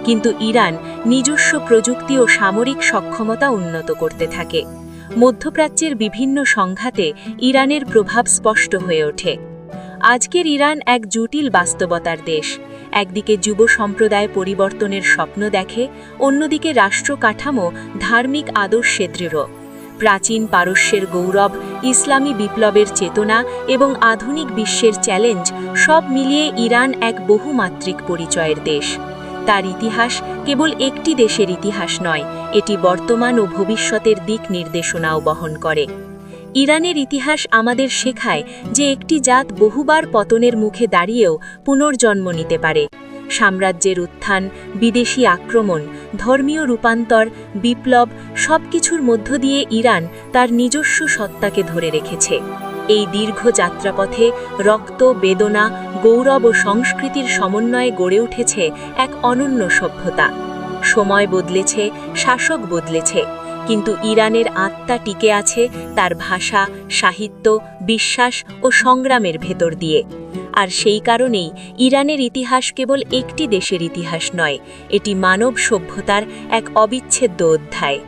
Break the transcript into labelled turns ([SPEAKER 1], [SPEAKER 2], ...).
[SPEAKER 1] কিন্তু ইরান নিজস্ব প্রযুক্তি ও সামরিক সক্ষমতা উন্নত করতে থাকে। মধ্যপ্রাচ্যের বিভিন্ন সংঘাতে ইরানের প্রভাব স্পষ্ট হয়ে ওঠে। আজকের ইরান এক জটিল বাস্তবতার দেশ। একদিকে যুব সম্প্রদায় পরিবর্তনের স্বপ্ন দেখে, অন্যদিকে রাষ্ট্র কাঠামো ধার্মিক আদর্শে দৃঢ়। প্রাচীন পারস্যের গৌরব, ইসলামী বিপ্লবের চেতনা এবং আধুনিক বিশ্বের চ্যালেঞ্জ সব মিলিয়ে ইরান এক বহুমাত্রিক পরিচয়ের দেশ। তার ইতিহাস কেবল একটি দেশের ইতিহাস নয়, এটি বর্তমান ও ভবিষ্যতের দিক নির্দেশনাও বহন করে। ইরানের ইতিহাস আমাদের শেখায় যে একটি জাত বহুবার পতনের মুখে দাঁড়িয়েও পুনর্জন্ম নিতে পারে। সাম্রাজ্যের উত্থান, বিদেশি আক্রমণ, ধর্মীয় রূপান্তর, বিপ্লব সবকিছুর মধ্য দিয়ে ইরান তার নিজস্ব সত্তাকে ধরে রেখেছে। এই দীর্ঘ যাত্রাপথে রক্ত, বেদনা, গৌরব ও সংস্কৃতির সমন্বয়ে গড়ে উঠেছে এক অনন্য সভ্যতা। সময় বদলেছে, শাসক বদলেছে, কিন্তু ইরানের আত্মা টিকে আছে তার ভাষা, সাহিত্য, বিশ্বাস ও সংগ্রামের ভেতর দিয়ে। আর সেই কারণেই ইরানের ইতিহাস কেবল একটি দেশের ইতিহাস নয়, এটি মানব সভ্যতার এক অবিচ্ছেদ্য অধ্যায়।